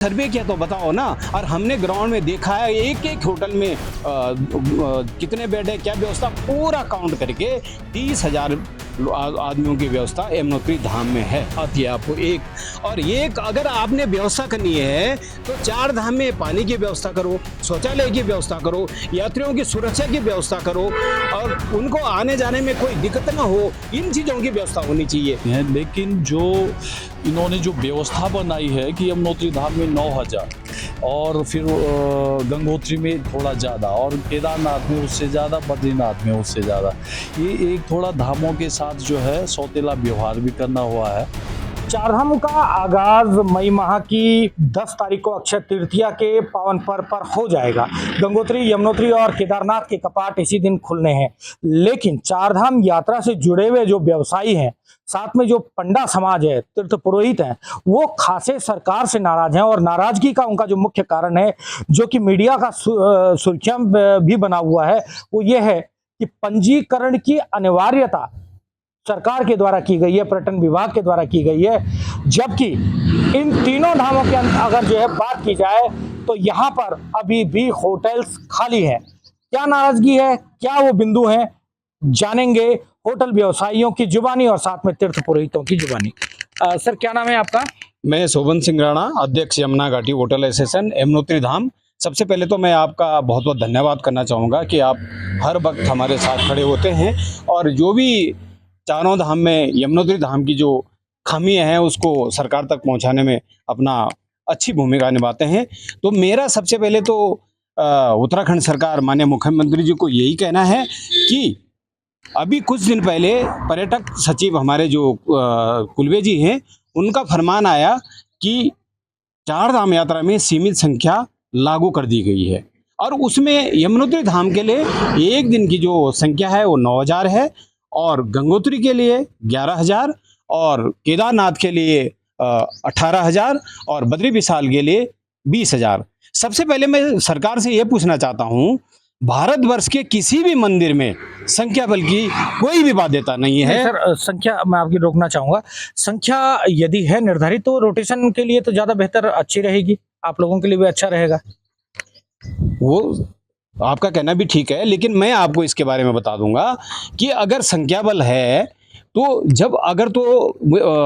सर्वे किया तो बताओ ना। और हमने ग्राउंड में देखा है एक एक होटल में कितने बेड है, क्या व्यवस्था, पूरा काउंट करके 30,000 आदमियों की व्यवस्था यमुनोत्री धाम में है। आती है आपको एक और एक, अगर आपने व्यवस्था करनी है तो 4 धाम में पानी की व्यवस्था करो, शौचालय की व्यवस्था करो, यात्रियों की सुरक्षा की व्यवस्था करो और उनको आने जाने में कोई दिक्कत ना हो, इन चीज़ों की व्यवस्था होनी चाहिए। लेकिन जो इन्होंने जो व्यवस्था बनाई है कि यमुनोत्री धाम में 9,000 और फिर गंगोत्री में थोड़ा ज़्यादा और केदारनाथ में उससे ज़्यादा, बद्रीनाथ में उससे ज़्यादा, ये एक थोड़ा धामों के साथ जो है सौतेला व्यवहार भी करना हुआ है। चारधाम का आगाज मई माह की 10 तारीख को अक्षय तृतीया के पावन पर्व पर हो जाएगा। गंगोत्री, यमुनोत्री और केदारनाथ के कपाट इसी दिन खुलने हैं। लेकिन चारधाम यात्रा से जुड़े हुए जो व्यवसायी हैं, साथ में जो पंडा समाज है, तीर्थ पुरोहित हैं, वो खासे सरकार से नाराज हैं। और नाराजगी का उनका जो मुख्य कारण है, जो कि मीडिया का सुर्खियां भी बना हुआ है, वो ये है कि पंजीकरण की अनिवार्यता सरकार के द्वारा की गई है, पर्यटन विभाग के द्वारा की गई है। जबकि इन तीनों धामों के अगर जो है बात की जाए तो यहाँ पर अभी भी होटल्स खाली हैं। क्या नाराजगी है, क्या वो बिंदु हैं, जानेंगे होटल व्यवसायियों की जुबानी और साथ में तीर्थ पुरोहितों की जुबानी। सर, क्या नाम है आपका? मैं शोभन सिंह राणा, अध्यक्ष यमुना घाटी होटल एसोसिएशन यमुनोत्री धाम। सबसे पहले तो मैं आपका बहुत बहुत धन्यवाद करना चाहूँगा कि आप हर वक्त हमारे साथ खड़े होते हैं और जो भी चारों धाम में यमुनोत्री धाम की जो खामियां हैं उसको सरकार तक पहुंचाने में अपना अच्छी भूमिका निभाते हैं। तो मेरा सबसे पहले तो उत्तराखंड सरकार, माननीय मुख्यमंत्री जी को यही कहना है कि अभी कुछ दिन पहले पर्यटक सचिव हमारे जो कुलवे जी हैं, उनका फरमान आया कि 4 धाम यात्रा में सीमित संख्या लागू कर दी गई है और उसमें यमुनोत्री धाम के लिए एक दिन की जो संख्या है वो 9,000 है और गंगोत्री के लिए 11,000 और केदारनाथ के लिए 18,000 और बद्री विशाल के लिए 20,000। सबसे पहले मैं सरकार से यह पूछना चाहता हूं, भारतवर्ष के किसी भी मंदिर में संख्या बल की कोई भी बाध्यता नहीं है। सर, संख्या मैं आपकी रोकना चाहूंगा। संख्या यदि है निर्धारित तो रोटेशन के लिए तो ज्यादा बेहतर, अच्छी रहेगी, आप लोगों के लिए भी अच्छा रहेगा। वो आपका कहना भी ठीक है, लेकिन मैं आपको इसके बारे में बता दूंगा कि अगर संख्या बल है तो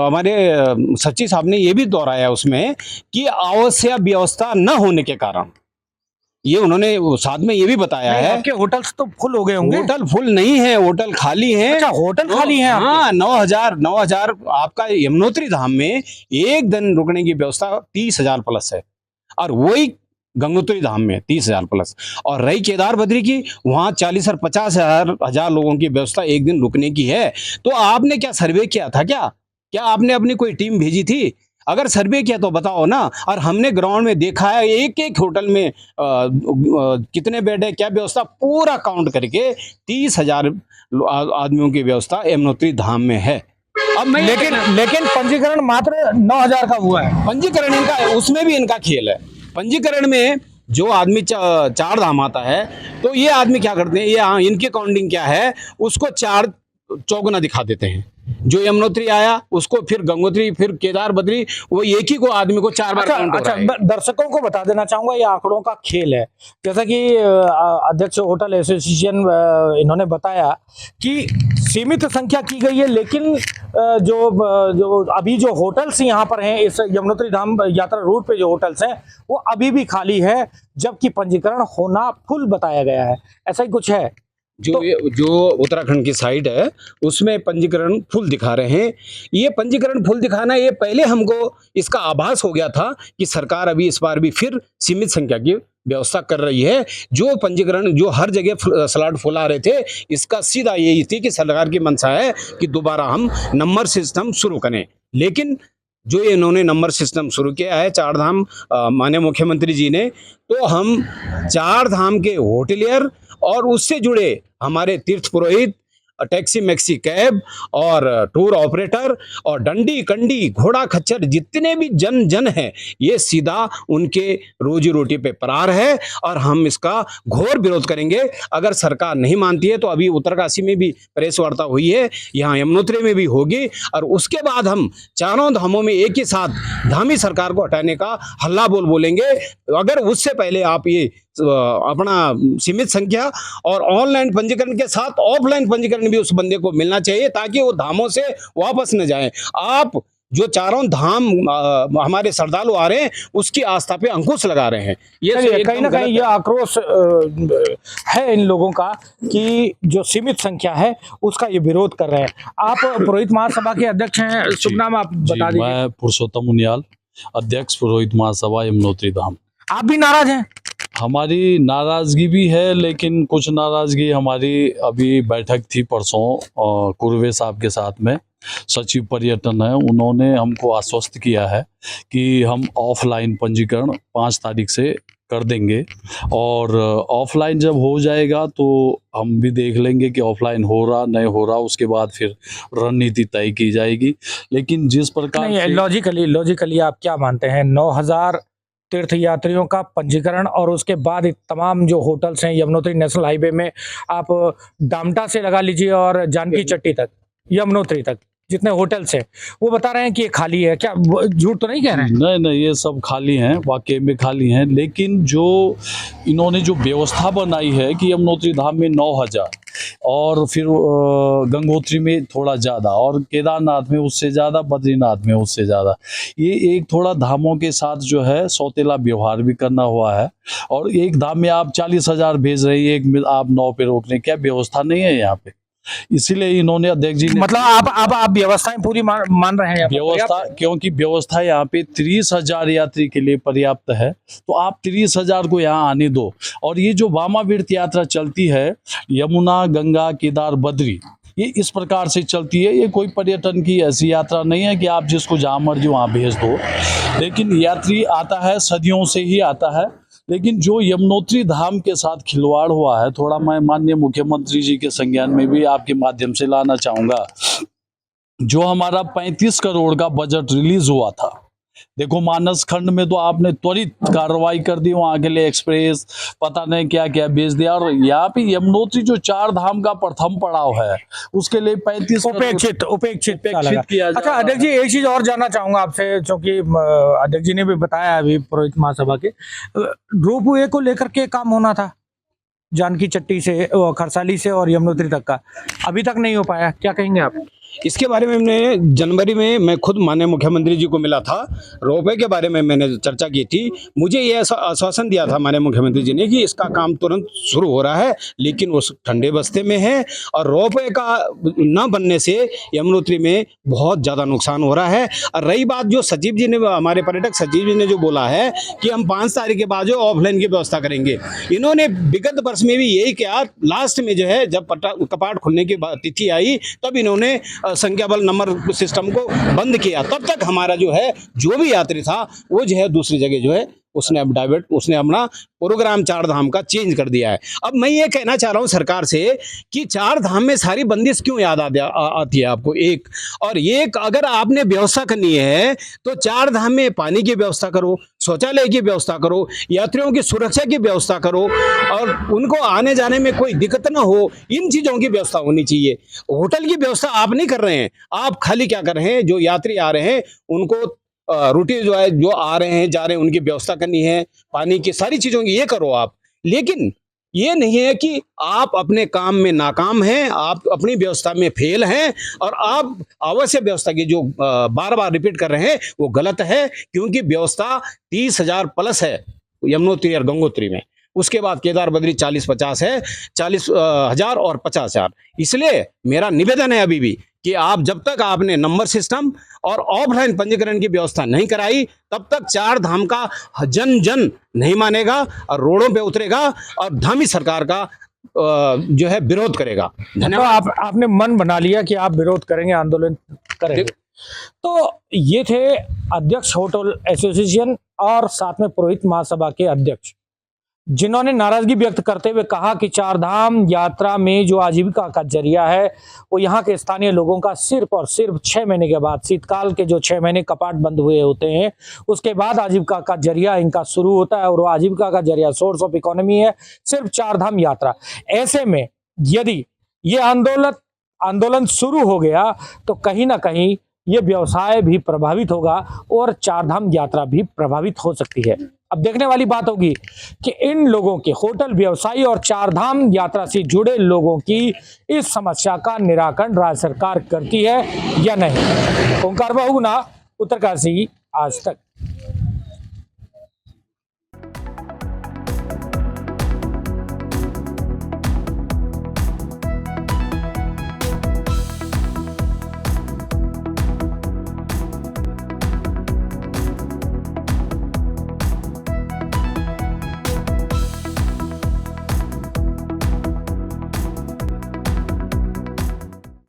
हमारे सचिव साहब ने ये भी दोहराया उसमें कि आवश्यक व्यवस्था न होने के कारण, ये उन्होंने साथ में ये भी बताया है। आपके होटल्स तो फुल हो गए होंगे? होटल फुल नहीं है, होटल खाली हैं। अच्छा, होटल खाली हैं? हाँ, 9,000 आपका यमुनोत्री धाम में एक दिन रुकने की व्यवस्था 30,000 प्लस है और वही गंगोत्री धाम में 30,000 प्लस। और रही केदार बद्री की, वहाँ 40 और 50,000 लोगों की व्यवस्था एक दिन रुकने की है। तो आपने क्या सर्वे किया था? क्या आपने अपनी कोई टीम भेजी थी? अगर सर्वे किया तो बताओ ना। और हमने ग्राउंड में देखा है एक एक होटल में कितने बेड है, क्या व्यवस्था, पूरा काउंट करके 30,000 आदमियों की व्यवस्था यमुनोत्री धाम में है। अब मैं लेकिन पंजीकरण मात्र 9,000 का हुआ है। पंजीकरण इनका, उसमें भी इनका खेल है। पंजीकरण में जो आदमी 4 धाम आता है तो ये आदमी क्या करते हैं, ये इनकी काउंटिंग क्या है, उसको 4 चौगुना दिखा देते हैं। जो यमुनोत्री आया उसको फिर गंगोत्री, फिर केदार बद्री, वो एक ही को आदमी को 4 बार काउंट हो रहा है। दर्शकों को बता देना चाहूंगा, ये आंकड़ों का खेल है। जैसा कि अध्यक्ष होटल एसोसिएशन इन्होंने बताया कि सीमित संख्या की गई है, लेकिन जो अभी जो होटल्स यहाँ पर हैं, इस यमुनोत्री धाम यात्रा रूट पे जो होटल्स हैं वो अभी भी खाली है, जबकि पंजीकरण होना फुल बताया गया है। ऐसा ही कुछ है। जो उत्तराखंड की साइट है उसमें पंजीकरण फुल दिखा रहे हैं। ये पंजीकरण फुल दिखाना, ये पहले हमको इसका आभास हो गया था कि सरकार अभी इस बार भी फिर सीमित संख्या की व्यवस्था कर रही है। जो पंजीकरण जो हर जगह स्लॉट फुल आ रहे थे, इसका सीधा यही थी कि सरकार की मंशा है कि दोबारा हम नंबर सिस्टम शुरू करें। लेकिन जो इन्होंने नंबर सिस्टम शुरू किया है 4 धाम, माननीय मुख्यमंत्री जी ने, तो हम 4 धाम के होटलियर और उससे जुड़े हमारे तीर्थ पुरोहित टैक्सी मैक्सी कैब और टूर ऑपरेटर और डंडी कंडी घोड़ा खच्चर जितने भी जन है, ये सीधा उनके रोजी रोटी पे परार है और हम इसका घोर विरोध करेंगे। अगर सरकार नहीं मानती है तो अभी उत्तरकाशी में भी प्रेस वार्ता हुई है, यहाँ यमुनोत्री में भी होगी और उसके बाद हम चारों धामों में एक ही साथ धामी सरकार को हटाने का हल्ला बोल बोलेंगे। अगर उससे पहले आप ये अपना सीमित संख्या और ऑनलाइन पंजीकरण के साथ ऑफलाइन पंजीकरण भी उस बंदे को मिलना चाहिए ताकि वो धामों से वापस न जाए। आप जो चारों धाम हमारे श्रद्धालु आ रहे हैं उसकी आस्था पे अंकुश लगा रहे हैं। ये कहीं ना कहीं यह आक्रोश है इन लोगों का कि जो सीमित संख्या है उसका ये विरोध कर रहे हैं। आप पुरोहित महासभा के अध्यक्ष हैं, शुभ नाम आप बता दीजिए। मैं पुरुषोत्तम उनियाल, अध्यक्ष पुरोहित महासभा यमुनोत्री धाम। आप भी नाराज हैं? हमारी नाराजगी भी है, लेकिन कुछ नाराजगी हमारी अभी बैठक थी परसों कुरवे साहब के साथ में, सचिव पर्यटन है, उन्होंने हमको आश्वस्त किया है कि हम ऑफलाइन पंजीकरण 5 तारीख से कर देंगे और ऑफलाइन जब हो जाएगा तो हम भी देख लेंगे कि ऑफलाइन हो रहा नहीं हो रहा, उसके बाद फिर रणनीति तय की जाएगी। लेकिन जिस प्रकार नहीं, लॉजिकली आप क्या मानते हैं? 9,000 तीर्थ यात्रियों का पंजीकरण और उसके बाद तमाम जो होटल्स हैं यमुनोत्री नेशनल हाईवे में, आप डामटा से लगा लीजिए और जानकी चट्टी तक, यमुनोत्री तक जितने होटल्स हैं वो बता रहे हैं कि ये खाली है। क्या झूठ तो नहीं कह रहे हैं? नहीं नहीं, ये सब खाली हैं, वाकई में खाली हैं। लेकिन जो इन्होंने जो व्यवस्था बनाई है कि यमुनोत्री धाम में 9,000 और फिर गंगोत्री में थोड़ा ज़्यादा और केदारनाथ में उससे ज़्यादा, बद्रीनाथ में उससे ज़्यादा, ये एक थोड़ा धामों के साथ जो है सौतेला व्यवहार भी करना हुआ है। और एक धाम में आप 40,000 भेज रही है, एक में आप 9 पे रोक रहे हैं, क्या व्यवस्था नहीं है यहाँ पे? इसीलिए इन्होंने अध्यक्ष जी ने मतलब आप व्यवस्थाएं पूरी मान रहे हैं? व्यवस्था, क्योंकि व्यवस्था यहाँ पे 30,000 यात्री के लिए पर्याप्त है, तो आप 30,000 को यहाँ आने दो। और ये जो वामावीर्त यात्रा चलती है यमुना गंगा केदार बद्री, ये इस प्रकार से चलती है। ये कोई पर्यटन की ऐसी यात्रा नहीं है कि आप जिसको जहाँ मर्जी वहाँ भेज दो, लेकिन यात्री आता है, सदियों से ही आता है। लेकिन जो यमुनोत्री धाम के साथ खिलवाड़ हुआ है, थोड़ा मैं माननीय मुख्यमंत्री जी के संज्ञान में भी आपके माध्यम से लाना चाहूँगा। जो हमारा 35 करोड़ का बजट रिलीज हुआ था, देखो मानस खंड में तो आपने त्वरित कार्रवाई कर दी, वहां के लिए एक्सप्रेस पता नहीं क्या क्या भेज दिया, और यहाँ पे यमुनोत्री जो 4 धाम का प्रथम पड़ाव है उसके लिए 35 उपेक्षित किया अच्छा अध्यक्ष जी, एक चीज और जानना चाहूंगा आपसे, क्योंकि अध्यक्ष जी ने भी बताया अभी पुरोहित महासभा के, रोपवे को लेकर के काम होना था जानकी चट्टी से, खरसाली से और यमुनोत्री तक का, अभी तक नहीं हो पाया, क्या कहेंगे आप? इसके बारे में हमने जनवरी में मैं खुद माननीय मुख्यमंत्री जी को मिला था, रोपवे के बारे में मैंने चर्चा की थी। मुझे ये आश्वासन दिया था माननीय मुख्यमंत्री जी ने कि इसका काम तुरंत शुरू हो रहा है, लेकिन वो ठंडे बस्ते में है और रोपवे का न बनने से यमुनोत्री में बहुत ज़्यादा नुकसान हो रहा है। और रही बात जो सचिव जी ने, हमारे पर्यटक सचिव जी ने जो बोला है कि हम 5 तारीख के बाद जो ऑफलाइन की व्यवस्था करेंगे, इन्होंने विगत वर्ष में भी यही किया। लास्ट में जो है जब कपाट खुलने की तिथि आई तब इन्होंने संख्या बल नंबर सिस्टम को बंद किया। तब तक हमारा जो है जो भी यात्री था वो जो है दूसरी जगह जो है उसने अपना प्रोग्राम 4 धाम का चेंज कर दिया है। अब मैं ये कहना चाह रहा हूँ सरकार से कि 4 धाम में सारी बंदिश क्यों याद आती है आपको? एक और एक, अगर आपने व्यवस्था करनी है तो 4 धाम में पानी की व्यवस्था करो, शौचालय की व्यवस्था करो, यात्रियों की सुरक्षा की व्यवस्था करो और उनको आने जाने में कोई दिक्कत ना हो, इन चीज़ों की व्यवस्था होनी चाहिए। होटल की व्यवस्था आप नहीं कर रहे हैं, आप खाली क्या कर रहे हैं, जो यात्री आ रहे हैं उनको रोटी जो है, जो आ रहे हैं जा रहे हैं उनकी व्यवस्था करनी है, पानी की सारी चीज़ों की ये करो आप। लेकिन ये नहीं है कि आप अपने काम में नाकाम हैं, आप अपनी व्यवस्था में फेल हैं और आप आवश्यक व्यवस्था की जो बार बार रिपीट कर रहे हैं वो गलत है, क्योंकि व्यवस्था 30,000 प्लस है यमुनोत्री और गंगोत्री में। उसके बाद केदार बद्री 40-50 है, 40,000 और 50,000। इसलिए मेरा निवेदन है अभी भी कि आप जब तक आपने नंबर सिस्टम और ऑफलाइन पंजीकरण की व्यवस्था नहीं कराई तब तक 4 धाम का जन नहीं मानेगा और रोडों पे उतरेगा और धामी सरकार का जो है विरोध करेगा। धन्यवाद। तो आपने मन बना लिया कि आप विरोध करेंगे, आंदोलन करेंगे। तो ये थे अध्यक्ष होटल एसोसिएशन और साथ में पुरोहित महासभा के अध्यक्ष जिन्होंने नाराजगी व्यक्त करते हुए कहा कि चार धाम यात्रा में जो आजीविका का जरिया है वो यहाँ के स्थानीय लोगों का सिर्फ और सिर्फ 6 महीने के बाद, शीतकाल के जो 6 महीने कपाट बंद हुए होते हैं उसके बाद आजीविका का जरिया इनका शुरू होता है, और वो आजीविका का जरिया सोर्स ऑफ इकोनॉमी है सिर्फ चार धाम यात्रा। ऐसे में यदि ये आंदोलन शुरू हो गया तो कहीं ना कहीं ये व्यवसाय भी प्रभावित होगा और चार धाम यात्रा भी प्रभावित हो सकती है। अब देखने वाली बात होगी कि इन लोगों के, होटल व्यवसायी और चार धाम यात्रा से जुड़े लोगों की इस समस्या का निराकरण राज्य सरकार करती है या नहीं। ओंकार बहुगुणा, उत्तरकाशी, आज तक।